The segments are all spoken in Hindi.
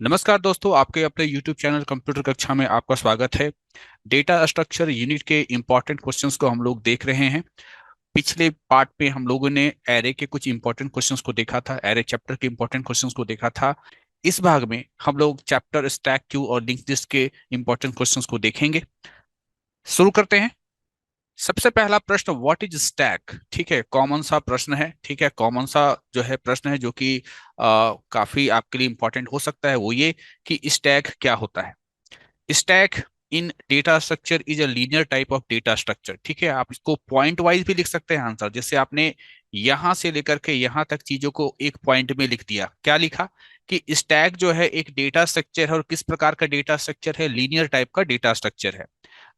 नमस्कार दोस्तों, आपके अपने YouTube चैनल कंप्यूटर कक्षा में आपका स्वागत है। डेटा स्ट्रक्चर यूनिट के इंपॉर्टेंट क्वेश्चंस को हम लोग देख रहे हैं। पिछले पार्ट में हम लोगों ने एरे के कुछ इंपॉर्टेंट क्वेश्चंस को देखा था, एरे चैप्टर के इंपॉर्टेंट क्वेश्चंस को देखा था। इस भाग में हम लोग चैप्टर स्टैक क्यू और लिंक्ड लिस्ट के इंपॉर्टेंट क्वेश्चंस को देखेंगे। शुरू करते हैं। सबसे पहला प्रश्न, व्हाट इज स्टैक। ठीक है, कॉमन सा प्रश्न है। ठीक है, कॉमन सा जो है प्रश्न है जो कि काफी आपके लिए इंपॉर्टेंट हो सकता है। वो ये कि स्टैक क्या होता है। Stack in data structure is a linear type of data structure. ठीक है, आप इसको पॉइंट वाइज भी लिख सकते हैं आंसर। जैसे आपने यहां से लेकर के यहां तक चीजों को एक पॉइंट में लिख दिया। क्या लिखा कि स्टैक जो है एक डेटा स्ट्रक्चर है, और किस प्रकार का डेटा स्ट्रक्चर है, लीनियर टाइप का डेटा स्ट्रक्चर है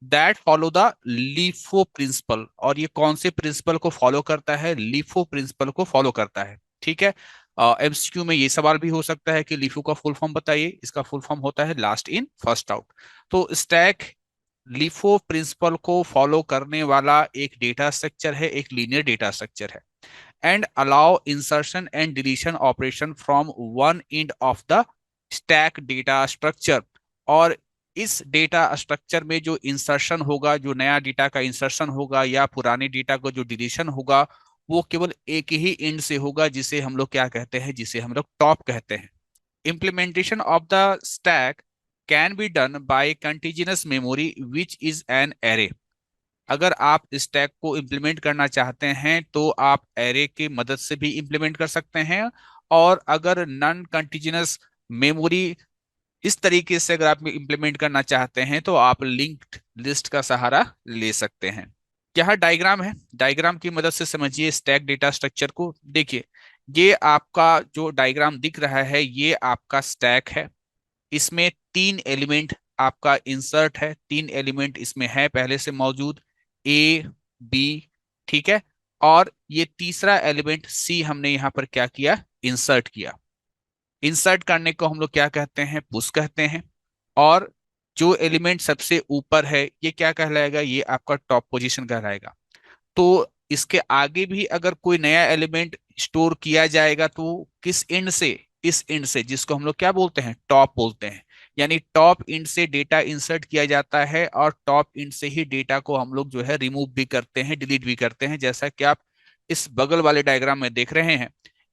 that follow the LIFO principle. और ये कौन से प्रिंसिपल को फॉलो करता है, लीफो प्रिंसिपल को फॉलो करता है। ठीक है, एमसीक्यू में ये सवाल भी हो सकता है कि लीफो का फुल फॉर्म बताइए। इसका फुल फॉर्म होता है लास्ट इन फर्स्ट आउट। तो स्टैक लीफो प्रिंसिपल को फॉलो करने वाला एक डेटा स्ट्रक्चर है, एक लीनियर डेटा स्ट्रक्चर है। And allow insertion and deletion operation from one end of the stack data structure. और इस डेटा स्ट्रक्चर में जो इंसर्शन होगा, जो नया डेटा का इंसर्शन होगा या पुराने डेटा का जो डिलीशन होगा, वो केवल एक ही एंड से होगा, जिसे हम लोग क्या कहते हैं, जिसे हम लोग टॉप कहते हैं। implementation of the stack can be done by contiguous memory which is an array। अगर आप स्टैक को इंप्लीमेंट करना चाहते हैं तो आप एरे की मदद से भी इंप्लीमेंट कर सकते हैं। और अगर नॉन कंटिन्यूअस मेमोरी इस तरीके से अगर आप इंप्लीमेंट करना चाहते हैं तो आप लिंक्ड लिस्ट का सहारा ले सकते हैं। यहाँ डायग्राम है, डायग्राम की मदद से समझिए स्टैक डेटा स्ट्रक्चर को। देखिए, ये आपका जो डायग्राम दिख रहा है ये आपका स्टैक है। इसमें तीन एलिमेंट आपका इंसर्ट है, तीन एलिमेंट इसमें है पहले से मौजूद, ए बी। ठीक है, और ये तीसरा एलिमेंट सी हमने यहाँ पर क्या किया, इंसर्ट किया। इंसर्ट करने को हम लोग क्या कहते हैं, पुश कहते हैं। और जो एलिमेंट सबसे ऊपर है ये क्या कहलाएगा, ये आपका टॉप पोजीशन कहलाएगा। तो इसके आगे भी अगर कोई नया एलिमेंट स्टोर किया जाएगा तो किस एंड से, इस एंड से, जिसको हम लोग क्या बोलते हैं, टॉप बोलते हैं। यानी टॉप एंड से डेटा इंसर्ट किया जाता है और टॉप एंड से ही डेटा को हम लोग जो है रिमूव भी करते हैं, डिलीट भी करते हैं। जैसा कि आप इस बगल वाले डायग्राम में देख रहे हैं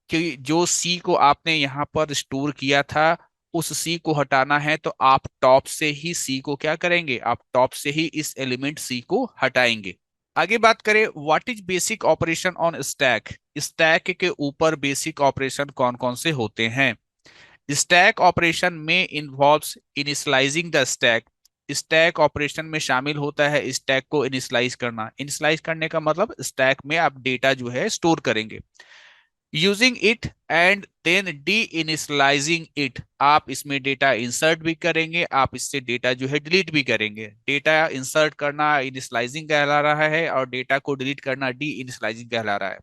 कि जो सी को आपने यहाँ पर स्टोर किया था, उस सी को हटाना है तो आप टॉप से ही सी को क्या करेंगे, आप टॉप से ही इस एलिमेंट सी को हटाएंगे। आगे बात करें, what is basic operation on stack. Stack के ऊपर बेसिक ऑपरेशन कौन कौन से होते हैं। स्टैक ऑपरेशन में involves initialising the stack. Stack operation में शामिल होता है स्टैक को इनिशियलाइज करना। इनिशियलाइज करने का मतलब स्टैक में आप डेटा जो है स्टोर करेंगे। Using it and then deinitializing it, आप इसमें डेटा इंसर्ट भी करेंगे, आप इससे डेटा जो है डिलीट भी करेंगे। डेटा इंसर्ट करना इनिशियलाइजिंग कहला रहा है और डेटा को डिलीट करना डी इनिशियलाइजिंग कहला रहा है।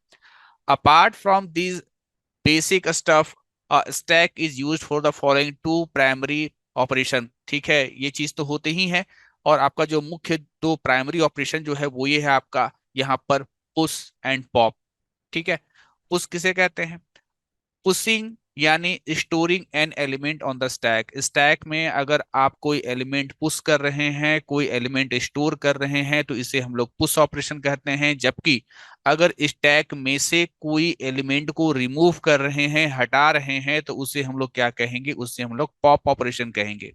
Apart from this basic stuff, stack is use for the following two primary operation. ठीक है, ये चीज तो होते ही है। और आपका जो मुख्य दो प्राइमरी ऑपरेशन जो है वो ये है आपका यहाँ पर पुश एंड पॉप। ठीक है, पुश किसे कहते हैं, पुशिंग यानी storing an element on the stack. Stack में अगर आप कोई एलिमेंट पुश कर रहे हैं, कोई एलिमेंट स्टोर कर रहे हैं तो इसे हम लोग पुश ऑपरेशन कहते हैं। जबकि अगर स्टैक में से कोई एलिमेंट को रिमूव कर रहे हैं, हटा रहे हैं, तो उसे हम लोग क्या कहेंगे, उससे हम लोग पॉप ऑपरेशन कहेंगे।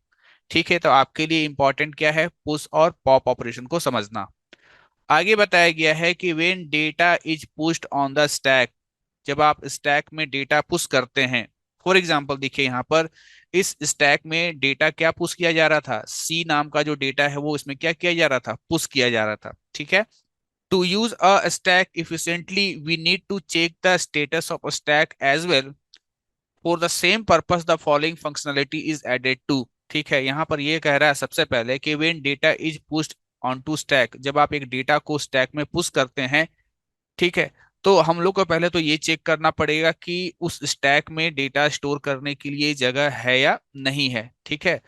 ठीक है, तो आपके लिए इंपॉर्टेंट क्या है, पुश और पॉप ऑपरेशन को समझना। आगे बताया गया है कि when data is pushed on the stack, जब आप स्टैक में डेटा पुश करते हैं। फॉर एग्जाम्पल देखिए यहाँ पर इस स्टैक में डेटा क्या पुश किया जा रहा था, सी नाम का जो डेटा है वो इसमें क्या किया जा रहा था, पुश किया जा रहा था। ठीक है, to use a stack efficiently we need to check the status of stack as well. For the same purpose the following functionality is added to. ठीक है, यहाँ पर ये कह रहा है सबसे पहले कि when data is pushed on to stack, जब आप एक डेटा को स्टैक में पुश करते हैं, ठीक है, तो हम लोग को पहले तो ये चेक करना पड़ेगा कि उस स्टैक में डेटा स्टोर करने के लिए जगह है या नहीं है। ठीक है,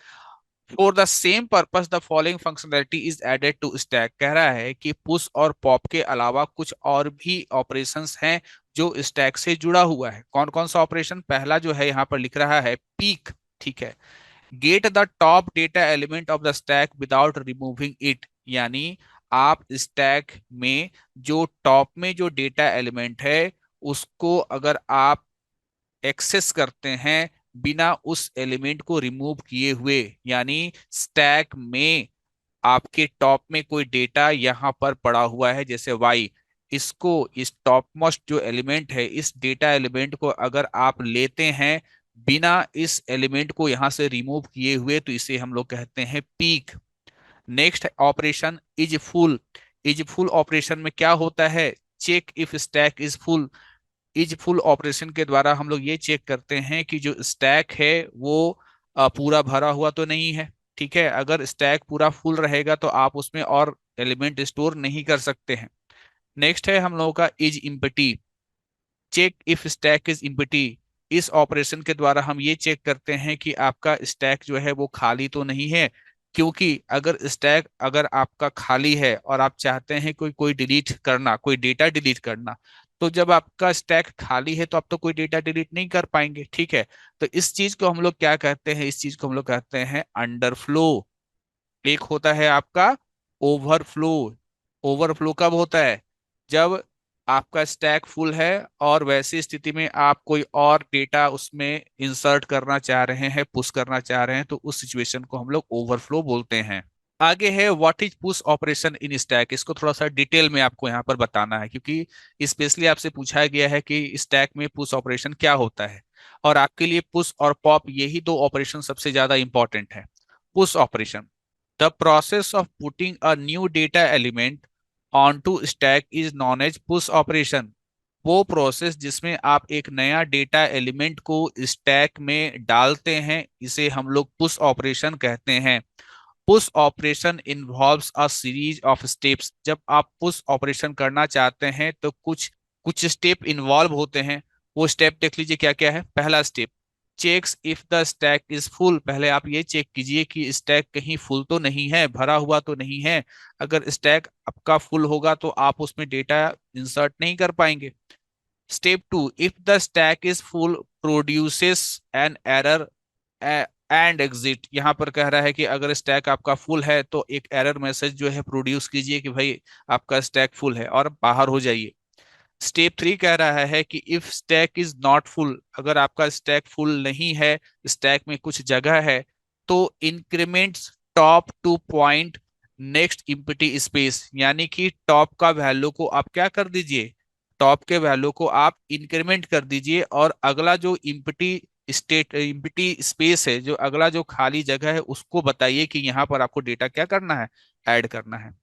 for the same purpose the following functionality is added to stack, कह रहा है कि पुश और पॉप के अलावा कुछ और भी ऑपरेशंस हैं जो स्टैक से जुड़ा हुआ है। कौन कौन सा ऑपरेशन, पहला जो है यहाँ पर लिख रहा है पीक। ठीक है। Get the top data element of the stack without removing it, यानी आप स्टैक में जो टॉप में जो डेटा एलिमेंट है उसको अगर आप एक्सेस करते हैं बिना उस एलिमेंट को रिमूव किए हुए, यानी स्टैक में आपके टॉप में कोई डेटा यहां पर पड़ा हुआ है जैसे वाई, इसको, इस टॉप मोस्ट जो एलिमेंट है इस डेटा एलिमेंट को अगर आप लेते हैं बिना इस एलिमेंट को यहां से रिमूव किए हुए तो इसे हम लोग कहते हैं peek. Next operation is full. Is full operation में क्या होता है, check if stack is full. Is full operation के द्वारा हम लोग ये चेक करते हैं कि जो स्टैक है वो पूरा भरा हुआ तो नहीं है। ठीक है, अगर स्टैक पूरा फुल रहेगा तो आप उसमें और एलिमेंट स्टोर नहीं कर सकते हैं। नेक्स्ट है हम लोगों का is empty. Check if stack is empty. इस ऑपरेशन के द्वारा हम ये चेक करते हैं कि आपका स्टैक जो है वो खाली तो नहीं है, क्योंकि अगर स्टैक अगर आपका खाली है और आप चाहते हैं कोई कोई डिलीट करना, कोई डेटा डिलीट करना, तो जब आपका स्टैक खाली है तो आप तो कोई डेटा डिलीट नहीं कर पाएंगे। ठीक है, तो इस चीज को हम लोग क्या कहते हैं, इस चीज को हम लोग कहते हैं अंडरफ्लो। एक होता है आपका ओवरफ्लो। ओवरफ्लो कब होता है, जब आपका स्टैक फुल है और वैसी स्थिति में आप कोई और डेटा उसमें इंसर्ट करना चाह रहे हैं, पुश करना चाह रहे हैं, तो उस सिचुएशन को हम लोग ओवरफ्लो बोलते हैं। आगे है what is push operation in stack. इसको थोड़ा सा डिटेल में आपको यहाँ पर बताना है, क्योंकि स्पेशली आपसे पूछा गया है कि स्टैक में पुश ऑपरेशन क्या होता है, और आपके लिए पुश और पॉप यही दो ऑपरेशन सबसे ज्यादा इंपॉर्टेंट है। Push operation, the process of putting a new data element onto stack is known as push operation. वो प्रोसेस जिसमें आप एक नया डेटा एलिमेंट को स्टैक में डालते हैं इसे हम लोग पुश ऑपरेशन कहते हैं। Push operation involves a series of steps. जब आप पुश ऑपरेशन करना चाहते हैं तो कुछ कुछ स्टेप इन्वॉल्व होते हैं। वो स्टेप देख लीजिए क्या क्या है। पहला step, check if the stack is full. पहले आप ये चेक कीजिए कि स्टैक कहीं फुल तो नहीं है, भरा हुआ तो नहीं है। अगर स्टैक आपका फुल होगा तो आप उसमें डेटा इंसर्ट नहीं कर पाएंगे। Step two, if the stack is full produces an error and exit. यहाँ पर कह रहा है कि अगर स्टैक आपका फुल है तो एक एरर मैसेज जो है प्रोड्यूस कीजिए कि भाई आपका स्टैक फुल है और बाहर हो जाइए। स्टेप थ्री कह रहा है कि if stack is not full. अगर आपका स्टैक फुल नहीं है, स्टैक में कुछ जगह है, तो increment top two point next empty space, यानी कि टॉप का वैल्यू को आप क्या कर दीजिए, टॉप के वैल्यू को आप इंक्रीमेंट कर दीजिए और अगला जो इम्पटी स्टेट इम्पटी स्पेस है, जो अगला जो खाली जगह है उसको बताइए कि यहाँ पर आपको डेटा क्या करना है, ऐड करना है।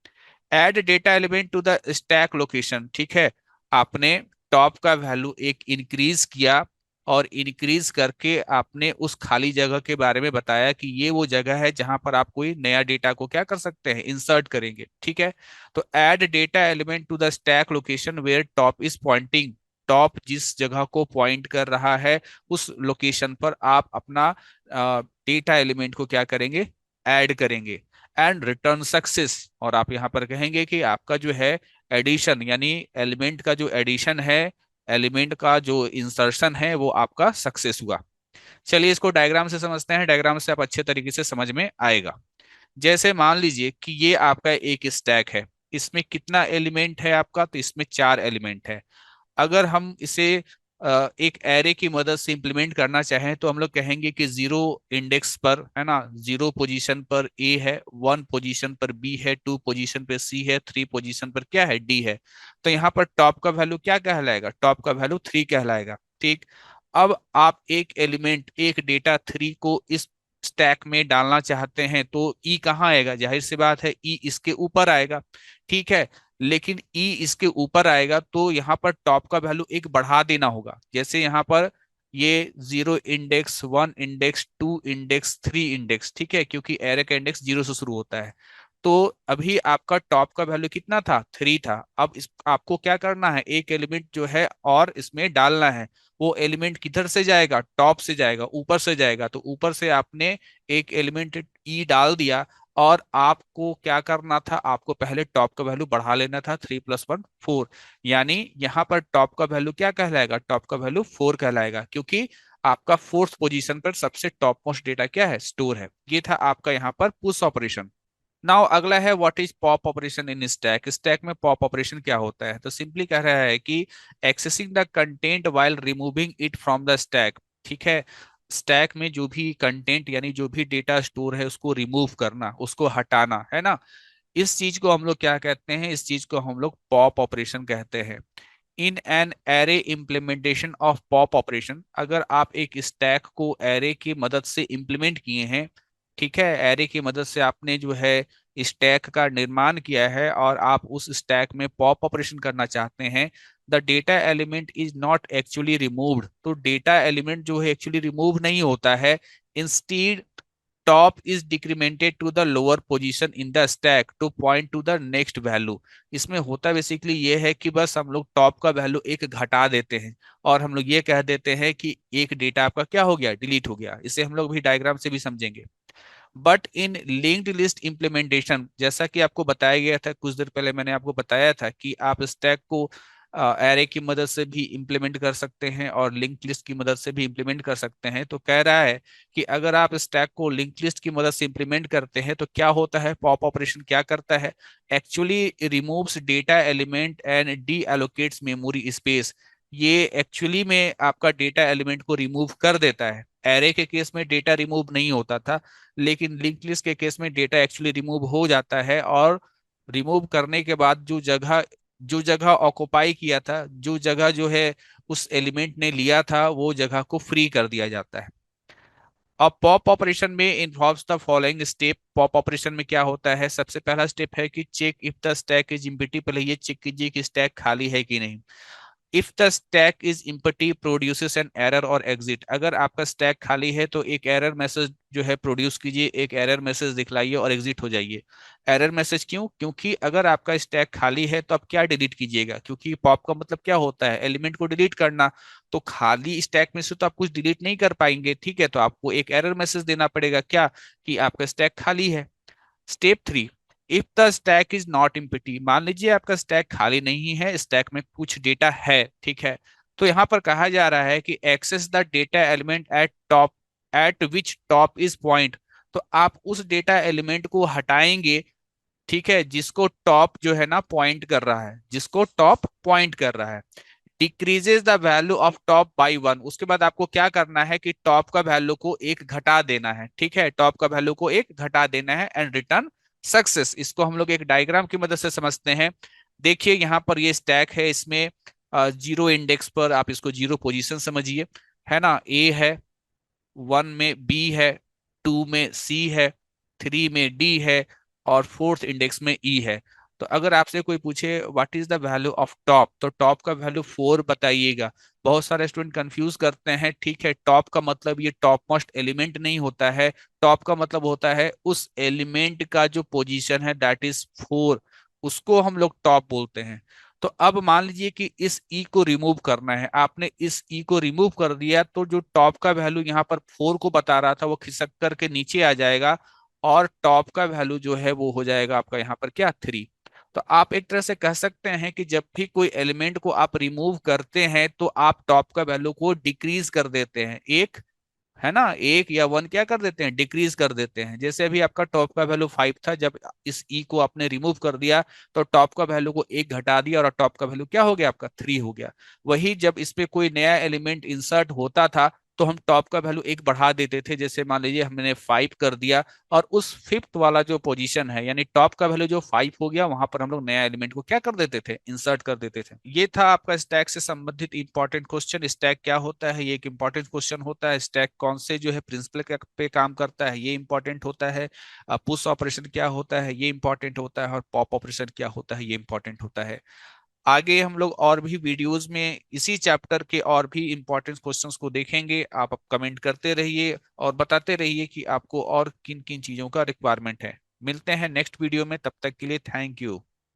Add data element to the stack location. ठीक है, आपने टॉप का वैल्यू एक इंक्रीज किया और इंक्रीज करके आपने उस खाली जगह के बारे में बताया कि ये वो जगह है जहां पर आप कोई नया डेटा को क्या कर सकते हैं, इंसर्ट करेंगे। ठीक है, तो add data element to the stack location where top is pointing. Top जिस जगह को पॉइंट कर रहा है उस लोकेशन पर आप अपना डेटा एलिमेंट को क्या करेंगे, ऐड करेंगे। एंड रिटर्न सक्सेस, और आप यहां पर कहेंगे कि आपका जो है एडिशन, यानी एलिमेंट का जो एडिशन है, एलिमेंट का जो इंसर्शन है वो आपका सक्सेस हुआ। चलिए इसको डायग्राम से समझते हैं, डायग्राम से आप अच्छे तरीके से समझ में आएगा। जैसे मान लीजिए कि ये आपका एक स्टैक है, इसमें कितना एलिमेंट है आपका, तो इसमें 4 एलिमेंट है। अगर हम इसे एक एरे की मदद से इंप्लीमेंट करना चाहें तो हम लोग कहेंगे कि 0 इंडेक्स पर है ना, 0 पोजीशन पर ए है, 1 पोजीशन पर बी है, 2 पोजीशन पर सी है, 3 पोजीशन पर क्या है, डी है। तो यहाँ पर टॉप का वैल्यू क्या कहलाएगा, टॉप का वैल्यू 3 कहलाएगा। ठीक, अब आप एक एलिमेंट, एक डेटा 3 को इस स्टैक में डालना चाहते हैं तो ई कहाँ आएगा, जाहिर सी बात है ई इसके ऊपर आएगा। ठीक है, लेकिन ई इसके ऊपर आएगा तो यहाँ पर टॉप का वैल्यू एक बढ़ा देना होगा। जैसे यहाँ पर ये 0 इंडेक्स, 1 इंडेक्स, 2 इंडेक्स, 3 इंडेक्स, ठीक है, क्योंकि एरे का इंडेक्स 0 से शुरू होता है। तो अभी आपका टॉप का वैल्यू कितना था, 3 था। अब इस आपको क्या करना है, एक एलिमेंट जो है और इसमें डालना है। वो एलिमेंट किधर से जाएगा, टॉप से जाएगा, ऊपर से जाएगा। तो ऊपर से आपने एक एलिमेंट ई डाल दिया और आपको क्या करना था, आपको पहले टॉप का वैल्यू बढ़ा लेना था, 3 + 1 4। यानी यहाँ पर टॉप का वैल्यू क्या कहलाएगा, टॉप का वैल्यू 4 कहलाएगा, क्योंकि आपका फोर्थ पोजीशन पर सबसे टॉप मोस्ट डेटा क्या है, स्टोर है। ये था आपका यहाँ पर पुश ऑपरेशन। नाउ अगला है what is pop operation in stack. Stack में पॉप ऑपरेशन क्या होता है, तो सिंपली कह रहा है कि accessing the content while removing it from the stack. ठीक है, स्टैक में जो भी कंटेंट यानी जो भी डेटा स्टोर है उसको रिमूव करना, उसको हटाना, है ना। इस चीज को हम लोग क्या कहते हैं, इस चीज को हम लोग पॉप ऑपरेशन कहते हैं। In an array implementation of pop operation, अगर आप एक स्टैक को एरे की मदद से इंप्लीमेंट किए हैं, ठीक है, एरे की मदद से आपने जो है स्टैक का निर्माण किया है और आप उस स्टैक में पॉप ऑपरेशन करना चाहते हैं, the data element is not actually removed, तो डेटा एलिमेंट जो है एक्चुअली रिमूव नहीं होता है। Instead top is decremented to the lower position in the stack to point to the next value. इसमें होता बेसिकली ये है कि बस हम लोग टॉप का वैल्यू एक घटा देते हैं और हम लोग ये कह देते हैं कि एक डेटा आपका क्या हो गया, डिलीट हो गया। इसे हम लोग भी डायग्राम से भी समझेंगे। But in linked list implementation, जैसा कि आपको बताया गया था कुछ देर पहले, मैंने आपको बताया था कि आप स्टैक को एरे की मदद से भी इंप्लीमेंट कर सकते हैं और लिंक लिस्ट की मदद से भी इंप्लीमेंट कर सकते हैं। तो कह रहा है कि अगर आप स्टैक को लिंक लिस्ट की मदद से इंप्लीमेंट करते हैं तो क्या होता है, पॉप ऑपरेशन क्या करता है, actually removes data element and D allocates memory space. ये एक्चुअली में आपका डेटा एलिमेंट को रिमूव कर देता है। एरे के केस में डेटा रिमूव नहीं होता था, लेकिन लिंक लिस्ट के केस में डेटा एक्चुअली रिमूव हो जाता है और रिमूव करने के बाद जो जगह ऑक्युपाई किया था, जो जगह जो है उस एलिमेंट ने लिया था, वो जगह को फ्री कर दिया जाता है। अब पॉप ऑपरेशन में involves the following step. Pop operation में क्या होता है, सबसे पहला स्टेप है कि check if the stack is empty. पहले ये चेक कीजिए कि स्टैक खाली है कि नहीं। If the stack is empty produces an error और एग्जिट। अगर आपका स्टैक खाली है तो एक एरर मैसेज जो है प्रोड्यूस कीजिए, एक एरर मैसेज दिखलाइए और एग्जिट हो जाइए। एरर मैसेज क्यों, क्योंकि अगर आपका स्टैक खाली है तो आप क्या डिलीट कीजिएगा, क्योंकि पॉप का मतलब क्या होता है, एलिमेंट को डिलीट करना। तो खाली स्टैक में से तो आप कुछ डिलीट नहीं कर पाएंगे, ठीक है, तो आपको एक एरर मैसेज देना पड़ेगा, क्या, कि आपका स्टैक खाली है। Step 3, if the stack is not empty. मान लीजिए आपका स्टैक खाली नहीं है, स्टैक में कुछ डेटा है, ठीक है, तो यहां पर कहा जा रहा है कि access the data element at top at which top is point. तो आप उस डेटा एलिमेंट को हटाएंगे, ठीक है, जिसको टॉप जो है ना पॉइंट कर रहा है, जिसको टॉप पॉइंट कर रहा है। Decreases the value of top by one. उसके बाद आपको क्या करना है कि टॉप का वैल्यू को एक घटा देना है, ठीक है, टॉप का वैल्यू को एक घटा देना है एंड रिटर्न सक्सेस। इसको हम लोग एक डायग्राम की मदद से समझते हैं। देखिए यहाँ पर ये स्टैक है, इसमें जीरो इंडेक्स पर आप इसको जीरो पोजीशन समझिए, है ना। ए है, वन में बी है, टू में सी है, थ्री में डी है और फोर्थ इंडेक्स में ई है। तो अगर आपसे कोई पूछे what is the value of top, तो टॉप का वैल्यू 4 बताइएगा। बहुत सारे स्टूडेंट कंफ्यूज करते हैं, ठीक है, टॉप का मतलब ये टॉप मोस्ट एलिमेंट नहीं होता है। टॉप का मतलब होता है उस एलिमेंट का जो पोजीशन है दैट इज 4, उसको हम लोग टॉप बोलते हैं। तो अब मान लीजिए कि इस ई को रिमूव करना है, आपने इस ई को रिमूव कर दिया तो जो टॉप का वैल्यू यहाँ पर 4 को बता रहा था वो खिसक करके नीचे आ जाएगा और टॉप का वैल्यू जो है वो हो जाएगा आपका यहाँ पर क्या, 3। तो आप एक तरह से कह सकते हैं कि जब भी कोई एलिमेंट को आप रिमूव करते हैं तो आप टॉप का वैल्यू को डिक्रीज कर देते हैं, एक, है ना, एक या वन क्या कर देते हैं, डिक्रीज कर देते हैं। जैसे अभी आपका टॉप का वैल्यू 5 था, जब इस ई को आपने रिमूव कर दिया तो टॉप का वैल्यू को एक घटा दिया और टॉप का वैल्यू क्या हो गया आपका, 3 हो गया। वही जब इस पे कोई नया एलिमेंट इंसर्ट होता था तो हम टॉप का वैल्यू एक बढ़ा देते थे, जैसे मान लीजिए हमने 5 कर दिया और उस फिफ्थ वाला जो पोजीशन है यानी टॉप का वैल्यू जो 5 हो गया वहां पर हम लोग नया एलिमेंट को क्या कर देते थे, इंसर्ट कर देते थे। ये था आपका स्टैक से संबंधित इंपॉर्टेंट क्वेश्चन। स्टैक क्या होता है, ये एक इंपॉर्टेंट क्वेश्चन होता है। स्टैक कौन से जो है प्रिंसिपल पे काम करता है, ये इंपॉर्टेंट होता है। पुश ऑपरेशन क्या होता है, ये इंपॉर्टेंट होता है। और पॉप ऑपरेशन क्या होता है, ये इंपॉर्टेंट होता है। आगे हम लोग और भी वीडियोस में इसी चैप्टर के और भी इंपॉर्टेंट क्वेश्चंस को देखेंगे। आप कमेंट करते रहिए और बताते रहिए कि आपको और किन किन चीजों का रिक्वायरमेंट है। मिलते हैं नेक्स्ट वीडियो में, तब तक के लिए थैंक यू।